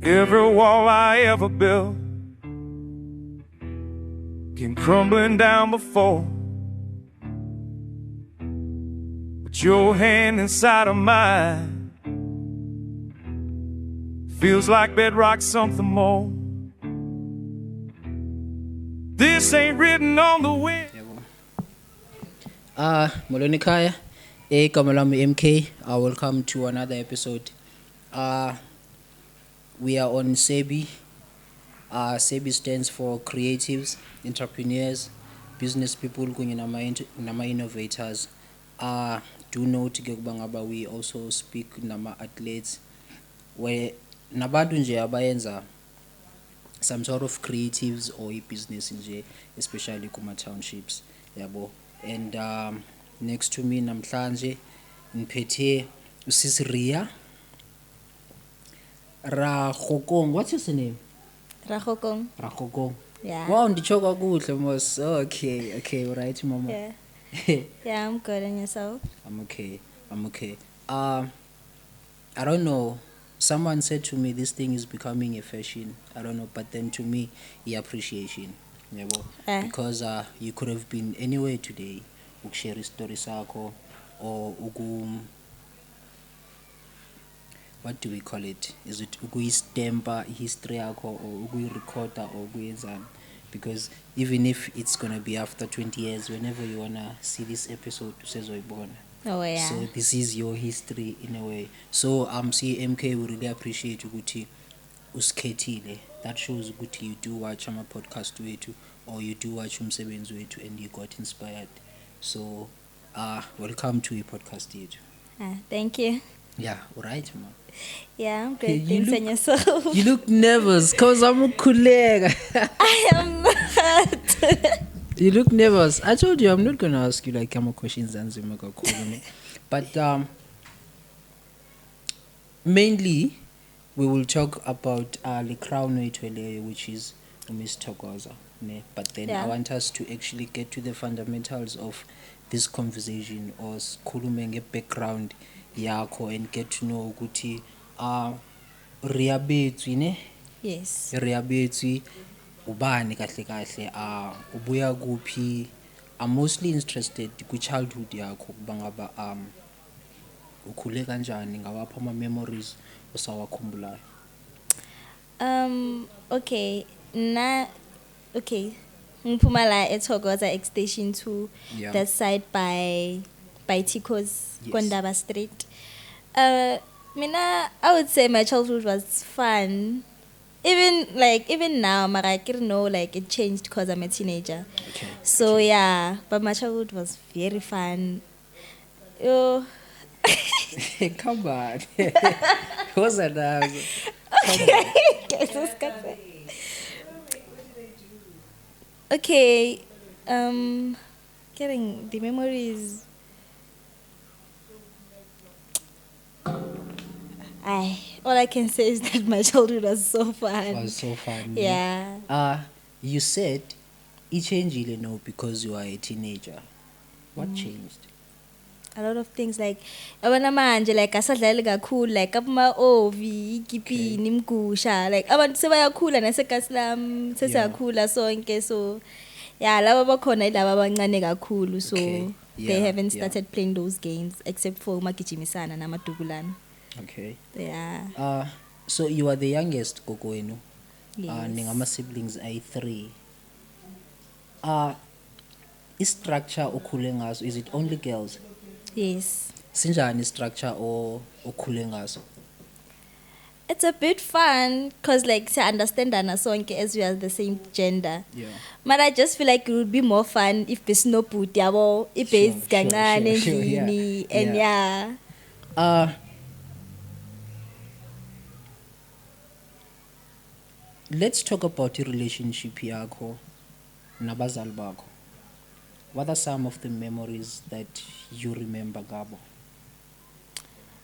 Every wall I ever built came crumbling down before. But your hand inside of mine feels like bedrock, something more. This ain't written on the wind. Molweni Khaya, igama lami MK. Welcome to another episode. We are on SEBI. SEBI stands for Creatives, Entrepreneurs, Business People kunye nama innovators. Do note ke ukuba ngaba we also speak nama athletes where nabantu nje abayenza some sort of creatives or business nje, especially kuma townships, yabo. And next to me namhlanje ngiphethe usisi Ria Rakhokong. What's his name? Rakhokong. Yeah. Wow, ndichoka kuhle mos. Okay, right mama. Yeah. Yeah, I'm good. And yourself? I'm okay. I don't know. Someone said to me this thing is becoming a fashion. I don't know, but then to me, appreciation. Yabo. Because you could have been anywhere today. Share story sako or what do we call it? Is it stamper history yako or recorder or because even if it's gonna be after 20 years, whenever you wanna see this episode, Oh yeah. so this is your history in a way. So MK, we really appreciate ukuthi usikhethile. That shows ukuthi you do watch my podcast wethu or you do watch umsebenzi wethu and you got inspired. So welcome to your podcast yethu. Thank you. Yeah, alright ma. Yeah, I'm good. Thanks. And yourself? You look nervous cause I'm a colleague. I am not. You look nervous. I told you I'm not gonna ask you like more questions and but mainly we will talk about the crown which is Miss Thokoza. But then I want us to actually get to the fundamentals of this conversation or khulume background yakho and get to know ukuthi Ria bethu ne. Yes. Ria bethu ubani kahle ubuya kuphi. I'm mostly interested ku childhood yakho kuba ngaba ukhule kanjani, ngawapha ama memories osawakhumbulayo. Okay. Ngipumala eThokoza X Station 2. Yeah. That side by Tiko's Kondaba Street. Mina, I would say my childhood was fun. Even now, I don't know, like it changed because I'm a teenager. Okay. So yeah, but my childhood was very fun. Yo. Come on. What's that? Okay. Getting the memories. All I can say is that my childhood was so fun. It was so fun. Yeah. You said it changed, because you are a teenager. What changed? A lot of things like abana manje like asadlala kakhulu like apuma ovi igipini imgusha like abantu sebayakhula nasekasi lam sesakhula sonke so yeah laba bakhona ilaba abancane kakhulu so they haven't started playing those games except for magijimisana namadukulana. Okay. Yeah. So you are the youngest gogo wenu. Yes. Ningama siblings ay 3. Structure okhule ngaso, is it only girls? Yes. Sinjani structure okhule ngaso? It's a bit fun because like to understand sonke as we are the same gender. Yeah. But I just feel like it would be more fun if there's no put yabo, if it's kancane endlini and yeah. Let's talk about your relationship yakho nabazali bakho. What are some of the memories that you remember, Gabo?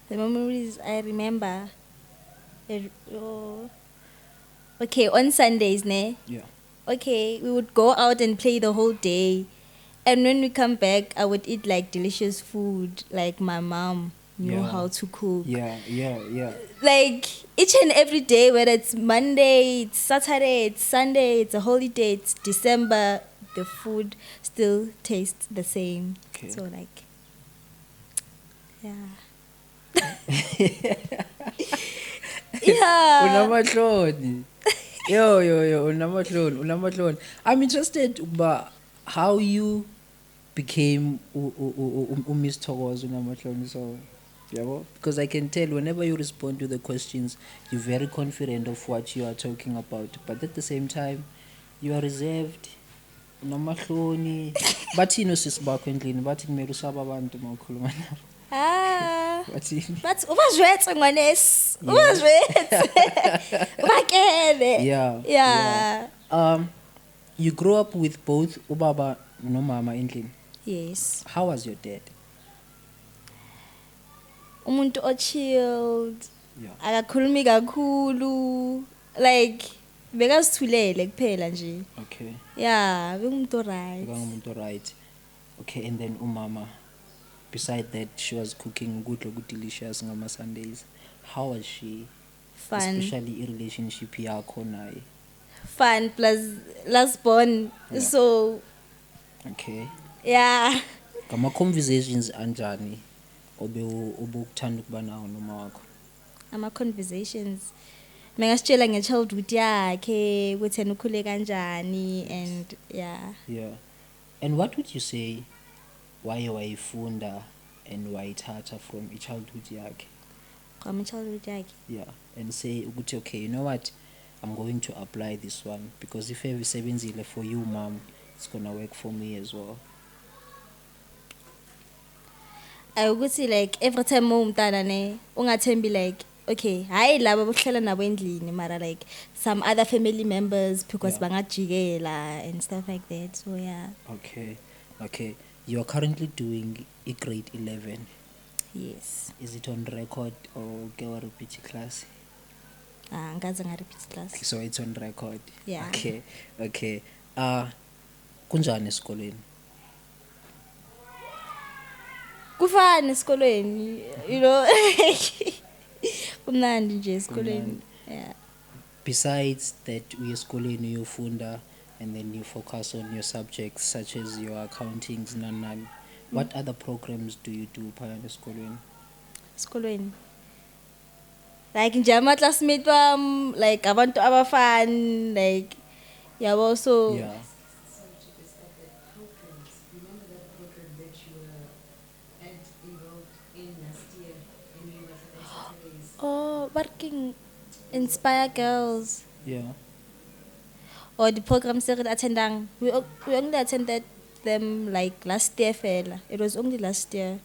The memories I remember. Okay, on Sundays, ne? Yeah. Okay, we would go out and play the whole day. And when we come back, I would eat like delicious food, like my mom. know Yeah. how to cook. Yeah. Like each and every day, whether it's Monday, it's Saturday, it's Sunday, it's a holiday, it's December, the food still tastes the same. Okay. So like, yeah. Yeah. Unamahloni. Yo, unamahloni. I'm interested about how you became Miss Thokoza Unamahloni. So, yabo, because I can tell whenever you respond to the questions, you're very confident of what you are talking about. But at the same time, you are reserved. Unamahloni. Bathini sisibakho endlini, bathi kumele usaba abantu mawukhuluma nabo. Ah. Bathini? But ubazwetse ngwanes. Ubazwetse. Ubakele. Yeah. You grew up with both ubaba no mama endlini. Yes. How was your dad? Umuntu o chilled. Yeah. Akakhulumi kakhulu. Like bekasithulele kuphela nje. Okay. Yeah, bengumuntu right. Umuntu right. Okay, and then umama, beside that, she was cooking good delicious ngama Sundays. How was she? Fun. Especially in relationship yakho naye. Fun plus last born. Yeah. So Okay. yeah. Gama conversations anjani obukuthanda ukuba nawo noma wakho? Ama conversations. Mengasitshela nge-childhood yakhe, ukuthi yena ukhule kanjani and yeah. Yeah. And what would you say why wayifunda and wayithatha from childhood yakhe? From childhood yakhe. Yeah. And say ukuthi okay, you know what? I'm going to apply this one because if ever isebenzile for you mom, it's going to work for me as well. Ukuthi like every time umntana ne ungathembi like okay hayi laba bokuhlala nabo endlini mara like some other family members because Yeah. bangajikela and stuff like that, so yeah. Okay. You are currently doing a grade 11. Yes. Is it on record or get a repeat class? Ngaze nga repeat class. So it's on record. Yeah. Okay. Kunjani esikoleni? Kufana esikoleni, you know. Kumnandi nje esikoleni. Yeah. Besides that, uye esikoleni uyofunda and then you focus on your subjects such as your accountings nani. What other programs do you do phaya esikoleni? Esikoleni. Like nje ama classmates wami, like abantu abafani, like yabo, so Yeah. oh, working Inspire Girls. Yeah. Or the programs that attending, we only attended them like last year fela. It was only last year.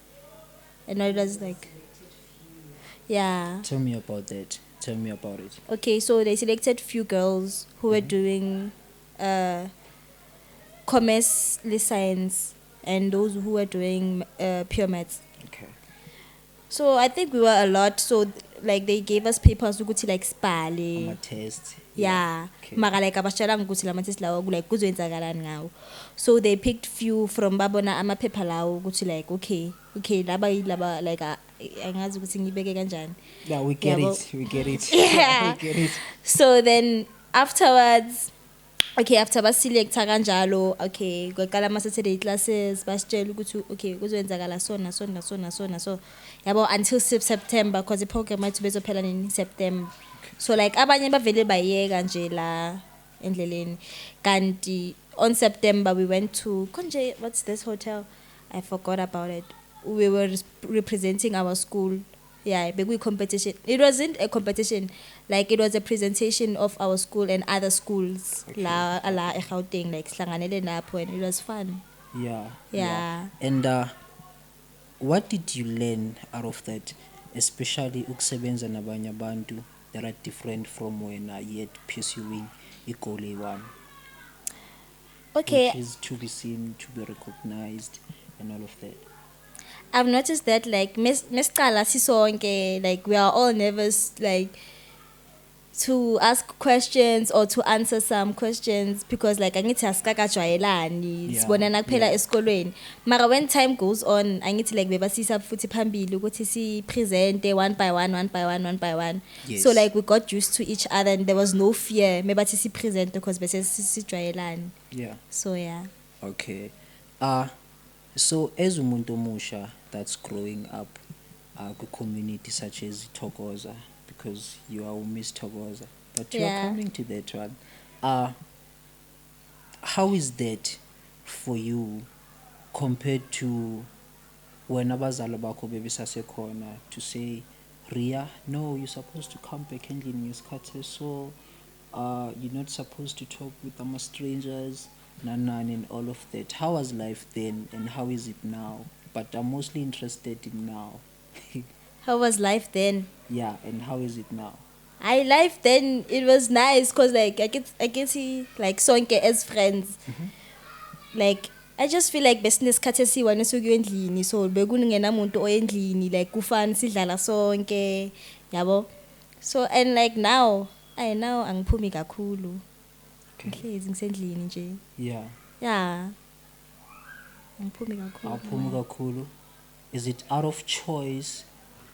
And now it was like, yeah. Tell me about that. Tell me about it. Okay, so they selected few girls who were doing commerce, science, and those who were doing pure maths. Okay. So I think we were a lot. So like they gave us papers ukuthi like spale. I'm a test. Yeah. Okay. Mara like abashalang ukuthi lama test lawo like kuzoyenzakalani ngawo. So they picked few from babona amaphepha lawo ukuthi like okay laba like angazi ukuthi ngibeke kanjani. Yeah, we get Yeah, it. We get it. Yeah. We get it. So then afterwards, okay, after baselecta kanjalo, okay, kwaqala ama Saturday classes, basitshela ukuthi okay, kuzoyenzakala sona. So yabo until September because the program might bezophela in September. So like abanye bavele bayeka nje la endleleni. Kanti on September we went to konje, what's this hotel? I forgot about it. We were representing our school. Yeah, big competition. It wasn't a competition, like it was a presentation of our school and other schools. Okay. La Gauteng, like slanganele napho, and it was fun. Yeah. And what did you learn out of that, especially ukusebenza nabanye abantu that are different from when yet pursuing goal A1? Okay, Which is to be seen, to be recognized, and all of that. I've noticed that like mesqala sisonke, like we are all nervous, like to ask questions or to answer some questions because like angithi asikakajwayelani Yeah, sibonana kuphela yeah. esikolweni mara when time goes on angithi like bebasisa futhi phambili ukuthi si present one by one. Yes. So like we got used to each other and there was no fear mebathi si present because bese sijwayelani. Yeah. So yeah. Okay. So as umuntu omusha that's growing up community such as Thokoza, because you are Miss Thokoza, but you are Yeah. coming to that one. How is that for you compared to when abazali bakho bebisasekhona to say, Ria, no, you're supposed to come back endlini ngesikhathi so you're not supposed to talk with strangers, nan and all of that. How was life then and how is it now? But I'm mostly interested in now. How was life then? Yeah, and how is it now? Life then it was nice cause like I get see like sonke as friends. Like I just feel like besinesikhathi esiwane sokuya endlini so bekuningena umuntu oyendlini like kufana sidlala sonke yabo. So and like now angiphumi kakhulu. Ngihlezi ngisendlini nje. Yeah. Yeah. Angiphumi kakhulu. Awuphumi kakhulu. Is it out of choice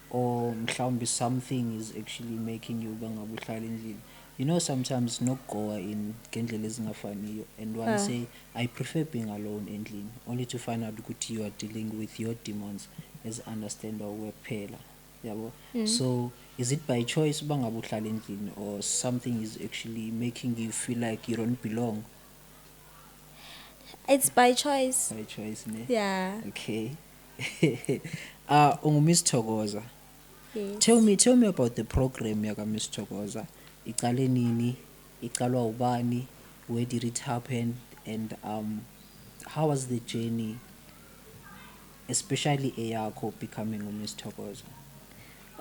or mhlawumbe something is actually making you bangabe uhlala endlini? You know sometimes nokugoa in ngendlela ezingafaniyo and one say I prefer being alone endlini only to find out ukuthi you are dealing with your demons as understandable kuphela yabo. So is it by choice bangabe uhlala endlini or something is actually making you feel like you don't belong? It's by choice. By choice, ne? Yeah. Okay. Miss Thokoza. Yes. Tell me about the program yaka Miss Thokoza. Iqale nini? Iqalwa ubani? Where did it happen? And how was the journey? Especially eyakho becoming a Miss Thokoza.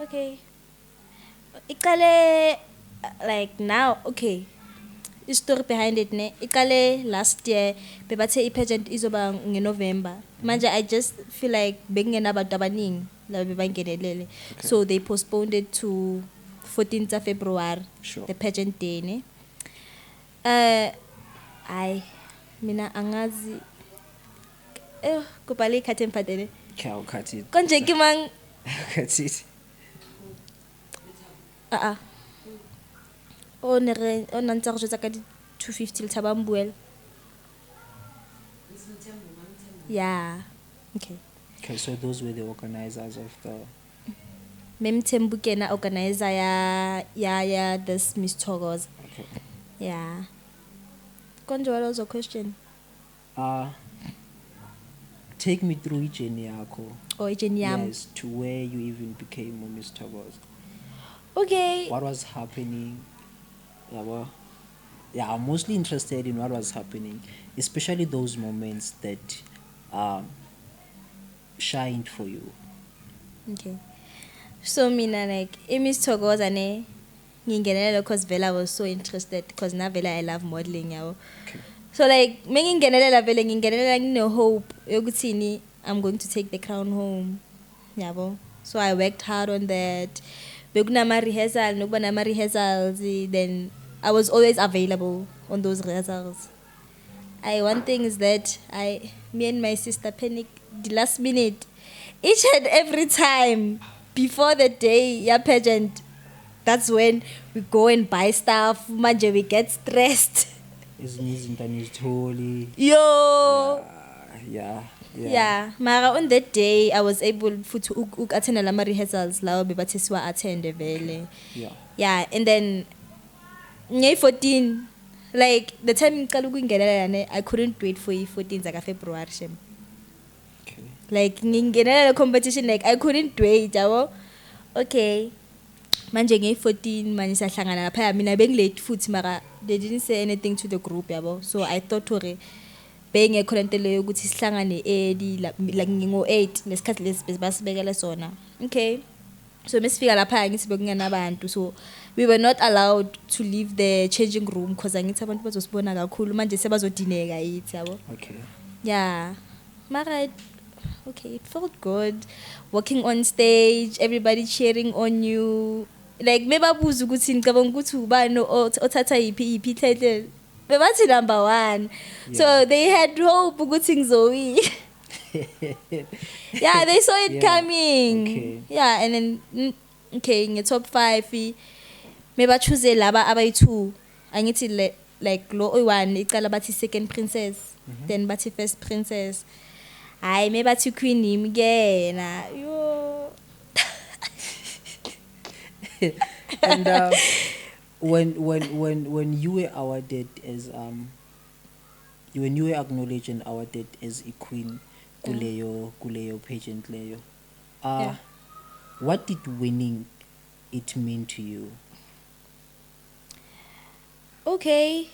Okay. Ikale like now, okay. The story behind it ne. Ikale last year bebathe pageant izoba ngeNovember. Manje I just feel like bengenabantu abaningi la bebangenelele. So they postponed it to 14th of February. Sure. The pageant day ne. Mina angazi kubale ikhathi emphathele. Khawu khathi. Konje kimang Khathi. o nantsa go jotsa ka di 250 le thaba mbuela. Yeah. Okay. Okay, so those were the organizers of the Memthembu kena organizer ya this Miss Thokoza. okay. Yeah. Konje what was your question? Take me through journey yakho. Oh, ejeni yami. Yes, to where you even became a Miss Thokoza. Okay. What was happening? Yeah, I'm mostly interested in what was happening, especially those moments that shined for you. Okay. So mina like Miss Thokoza ne ngingenela because Vela was so interested because na Vela I love modeling yabo. Okay. So like mengingenelela vele ngingenelela ngine hope yokuthini I'm going to take the crown home. Yabo. So I worked hard on that. Bekunama rehearsal nokuba nama rehearsals then I was always available on those rehearsals. One thing is that me and my sister panic the last minute each and every time before the day ya pageant. That's when we go and buy stuff. Manje we get stressed. Yo. Yeah. Mara on that day I was able to attend lama rehearsals lawo bebathi siwa attend vele. Yeah, and then ngay 14 like the time ngiqala ukungenelela ne I couldn't wait for 14 zaka February shem. Okay. Like ngingenelela competition like I couldn't wait yabo. Okay. Manje ngay 14 manje sahlangana lapha mina bengilate futhi mara they didn't say anything to the group yabo. So I thought hore bengekho lento leyo ukuthi sihlangane early like ngo 8 lesikhathi lesi basibekele sona. Okay. So mesifika lapha ngithi bekunganabantu so we were not allowed to leave the changing room because angithi abantu bazosibona kakhulu manje sebazodineka yithi yabo. Okay. Yeah. Mara okay, it felt good walking on stage, everybody cheering on you. like mebabuza ukuthi ngicabanga ukuthi ubani othatha yiphi title bebathi number 1 so they had hope ukuthi ngizowina. Yeah, they saw it coming. Okay. Yeah, and then okay, in top 5 maybe choose laba abayi2 angithi like lo oyi1 icala bathi second princess then bathi first princess. Hayi maybe bathi queen imkena yo. And when you were awarded as when you were acknowledged and awarded as a queen kuleyo pageant leyo, Yeah. what did winning it mean to you? Okay,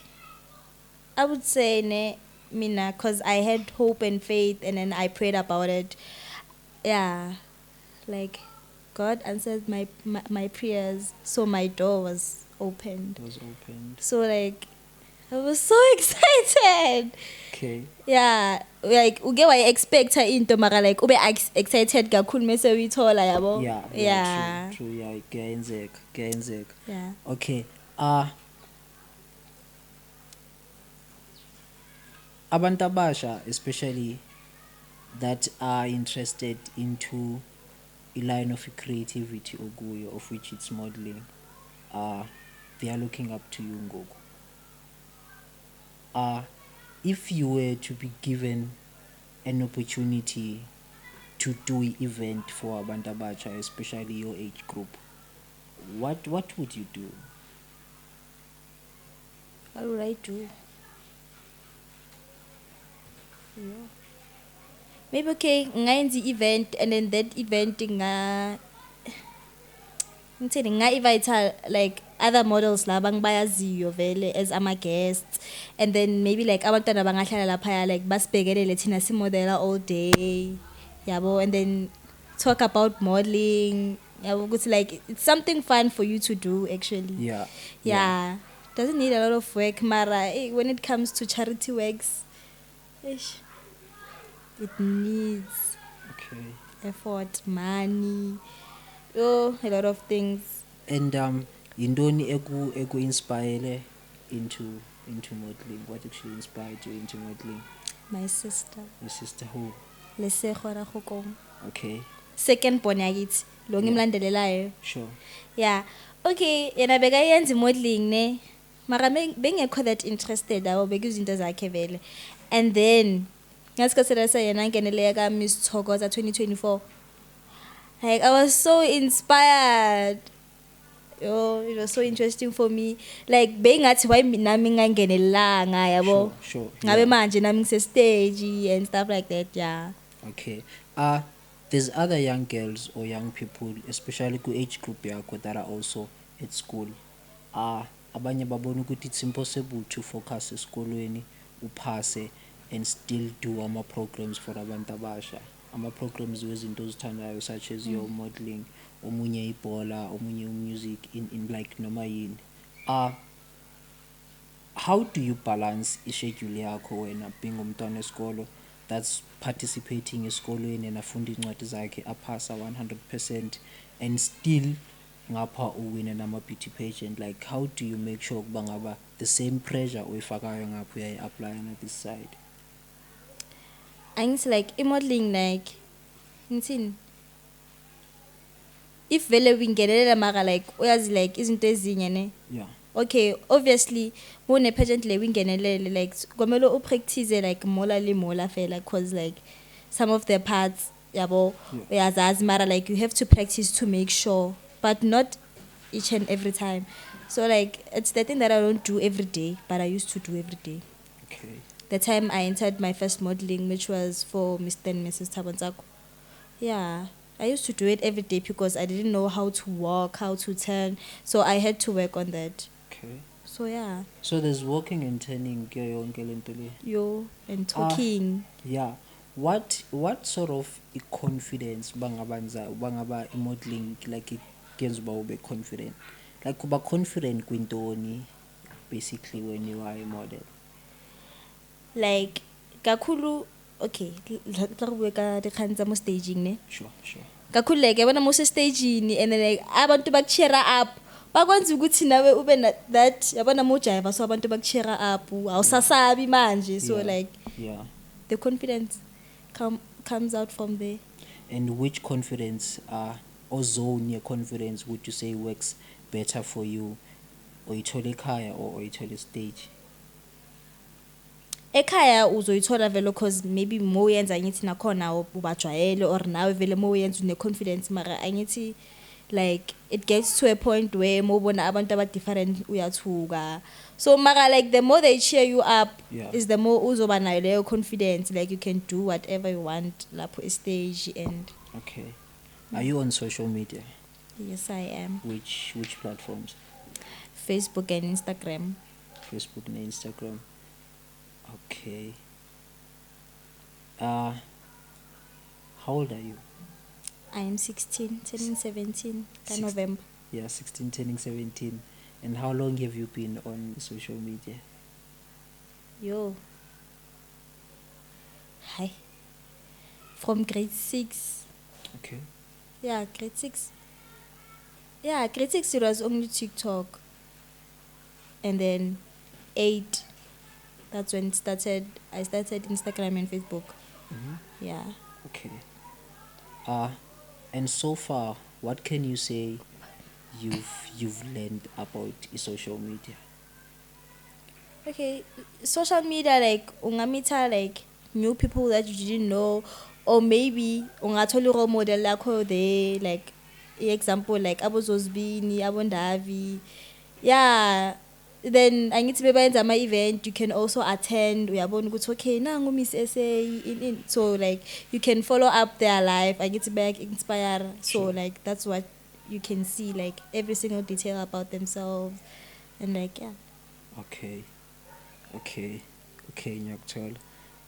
I would say mina cause I had hope and faith and then I prayed about it. Yeah, like God answered my prayers, so my door was opened. It was opened. So like I was so excited. Okay. Yeah, like uge wa expect into mara like ube excited kakhulu mase uyithola yabo. Yeah. True. Yeah, kuyenzeka. Yeah. Okay. Abantu abasha, especially that are interested into a line of creativity okuyo, of which it's modeling, they are looking up to you ngoku. If you were to be given an opportunity to do an event for abantu abasha, especially your age group, what would you do? What would I do? Yeah. Maybe okay, ngayenza event and then that event invite like other models laba ngibayaziyo vele as ama guests, and then maybe like abantwana bangahlala lapha like basibhekelele thina si model all day yabo, and then talk about modeling yabo, ukuthi like it's something fun for you to do actually. Yeah. Doesn't need a lot of work mara when it comes to charity works it needs effort, money, a lot of things. And yintoni eku inspire into modeling? What actually inspired you into modeling? My sister. Your sister who? Lesego Rakgokong. Okay. Second born yakithi lo ngimlandelelayo. Sure. Yeah. Okay, yena bekayenza modeling ne. Mara bengekho that interested abo bekuzinto zakhe vele. And then ngasikhathi yena ngenele ka Miss Thokoza 2024. Like I was so inspired. It was so interesting for me. Like bengathi why nami ngangenelanga yabo. Sure. Ngabe manje nami ngise stage and stuff like that. Yeah. Okay. There's other young girls or young people, especially ku age group yakho, that are also at school. Abanye babona ukuthi it's impossible to focus esikolweni uphase and still do ama programs for abantu abasha. Ama programs wezinto ozithandayo such as your modeling, omunye ibhola, omunye music in like noma yini. How do you balance ischedule yakho wena being umntwana esikolo that's participating esikolweni and afunda incwadi zakhe aphasa 100% and still ngapha uwina nama beauty pageant? Like how do you make sure kuba ngaba the same pressure uyifakayo ngapha uyayi-apply on this side? Angithi like modeling like ngithini if vele wingenelela mara like uyazi like izinto ezinye ne. Yeah. Okay, obviously one pageant le wingenelele like kumele upractice like mola fela cause like some of the parts yabo uyazazi mara like you have to practice to make sure, but not each and every time. So like it's the thing that I don't do every day but I used to do every day. Okay. The time I entered my first modeling, which was for Mr. and Mrs. Thabo Ntsako. Yeah, I used to do it every day because I didn't know how to walk, how to turn, so I had to work on that. Okay. So yeah. So there's walking and turning kuyo yonke lento le. And talking. Yeah. What sort of confidence bangaba modeling like it gives uba ube confident? Like uba confident kwintoni basically when you are a model? Like kakhulu okay, tla re bua ka dikgang tsa mo staging ne. Sure. kakhulu like yabona mose stagini and then like abantu bakucheera up bakwenza ukuthi nawe ube that yabona mojiva so abantu bakucheera up awusasabi manje so like the confidence comes out from there. And which confidence or zone your confidence would you say works better for you, uyithole ekhaya or uyithole stage? Ekhaya uzoyithola vele cause maybe mo uyenza ngithi nakhona ubajwayele or nawe vele mo uyenza une confidence mara angithi like it gets to a point where mo ubona abantu aba different uyathuka so mara like the more they cheer you up is the more uzoba nayo leyo confidence like you can do whatever you want lapho stage and okay. Are you on social media? Yes, I am. Which platforms? Facebook and Instagram. Facebook and Instagram. Okay. How old are you? I am 16, turning 17 in November. Yeah, 16, turning 17. And how long have you been on social media? Hi. From grade 6. Okay. Yeah, grade 6. Yeah, grade 6 it was only TikTok. And then 8, that's when I started Instagram and Facebook. Mm-hmm. Yeah. Okay. And so far, what can you say you've learned about social media? Okay, social media like ungamita like new people that you didn't know, or maybe ungathola role model lakho there, like example like abozozbini, abondavi. Yeah. Then angithi bebenza ama event you can also attend uyabona ukuthi okay nangu Miss SA in so like you can follow up their life angithi back inspire so like that's what you can see like every single detail about themselves and like yeah. Okay ngiyakuthola.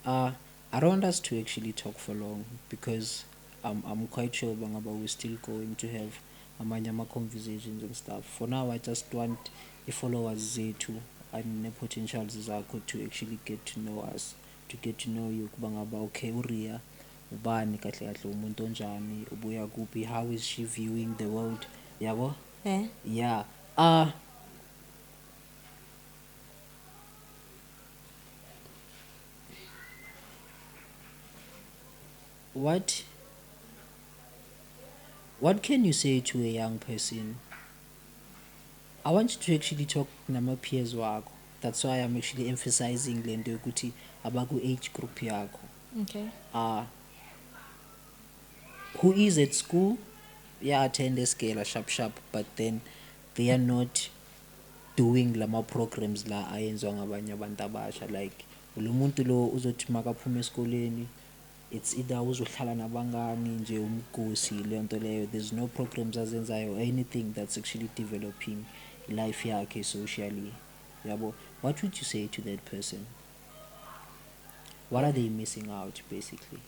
I don't want us to actually talk for long because I'm quite sure we're still going to have amanye conversations and stuff. For now I just want followers zethu and potentials zakho to actually get to know us, to get to know you kuba ngaba okay uRia ubani kahle kahle umuntu onjani ubuya kuphi, how is she viewing the world, yabo? Yeah. What can you say to a young person? I want you to actually talk nama peers wakho. That's why I'm actually emphasizing le nto yokuthi abaku age group yakho. Okay. Who is at school, attend a scale sharp, but then they are not doing lama programs la ayenzwa ngabanye abantu abasha, like lo muntu lo uzothi makaphuma esikoleni it's either uzohlala nabangani nje umgosi le nto leyo, there's no programs azenzayo, anything that's actually developing life yakhe socially, yabo. What would you say to that person? What are they missing out basically?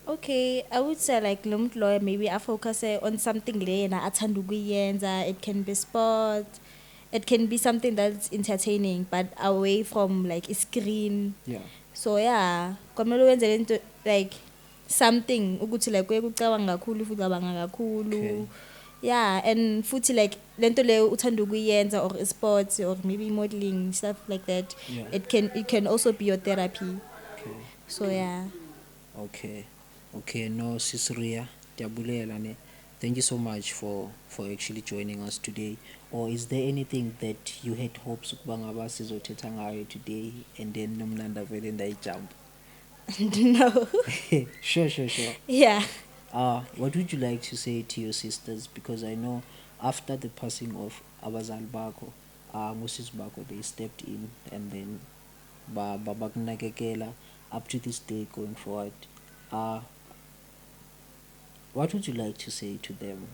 Okay, I would say like lo muntu loyo maybe I focus on something lena athanda ukuyenza. It can be sport, it can be something that's entertaining but away from like a screen. Yeah. So yeah, kwamele wenze lento like something ukuthi like kucabanga kakhulu futhi cabanga kakhulu. Yeah, and futhi like lento leyo uthanda ukuyenza or sports or maybe modeling stuff like that. Yeah. It can also be your therapy. Okay. So yeah. Okay, no Sis-Ria, diyabulela ne. Thank you so much for actually joining us today. Or is there anything that you had hopes ukuba ngaba sizothetha ngayo today and then nomnanda vele ndayijump? No. Sure. Yeah. What would you like to say to your sisters? Because I know after the passing of abazali bakho, ngosisi bakho, they stepped in and then bakunakekela up to this day going forward. What would you like to say to them?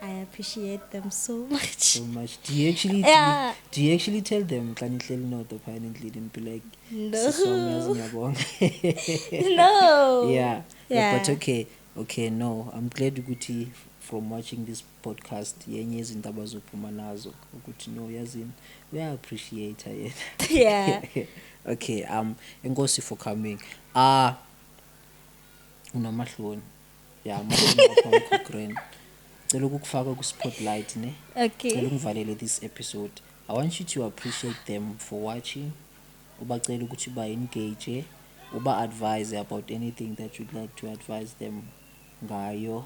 I appreciate them so much. So much. Do you actually Yeah. do you actually tell them no apparently didn't be like No. no. No. Yeah. Yeah. But okay, no. I'm glad ukuthi from watching this podcast yenye izinto abazophuma nazo ukuthi no yazini we appreciate her. Yeah. Okay, enkosi for coming. Unamahloni. yeah mapha uGren cela ukufaka ku spotlight ne cela Okay. ungivalele this episode. I want you to appreciate them for watching, ubacela ukuthi ba engage, uba advise about anything that you'd like to advise them ngayo,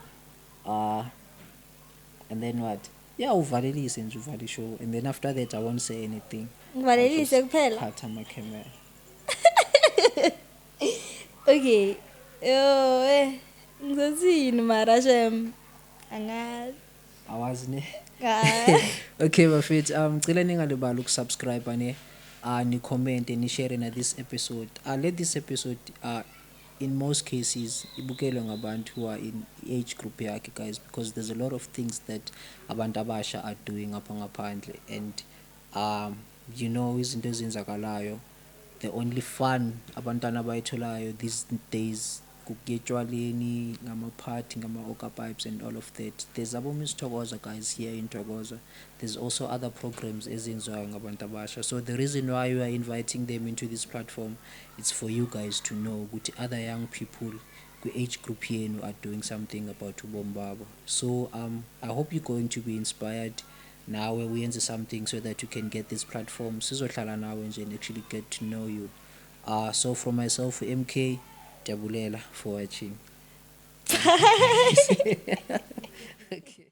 and then what, yeah uvalelise nje uvale show, and then after that I won't say anything. Ngivalelise kuphela. Phatha ama camera. Okay. Yo, ngizothini mara shem. Angazi. Awazi ne. Ah. Okay bafethu, ngicela ningalibali ukusubscribe ne, ni comment ni share na this episode. Let this episode in most cases ibukelwe ngabantu who are in age group yakhe guys, because there's a lot of things that abantu abasha are doing apha ngaphandle, and you know izinto ezenzakalayo, the only fun abantwana abayitholayo these days kuketshwaleni, ngama-party, ngama-oka pipes and all of that. There's abo Miss Thokoza guys here in Thokoza. There's also other programs ezenziwayo ngabantu abasha. So the reason why we are inviting them into this platform, it's for you guys to know ukuthi other young people ku-age group yenu are doing something about ubomi babo. So I hope you're going to be inspired nawe uyenze something so that you can get this platform, sizohlala nawe nje and actually get to know you. So from myself, MK, Jabulela for watching. Okay.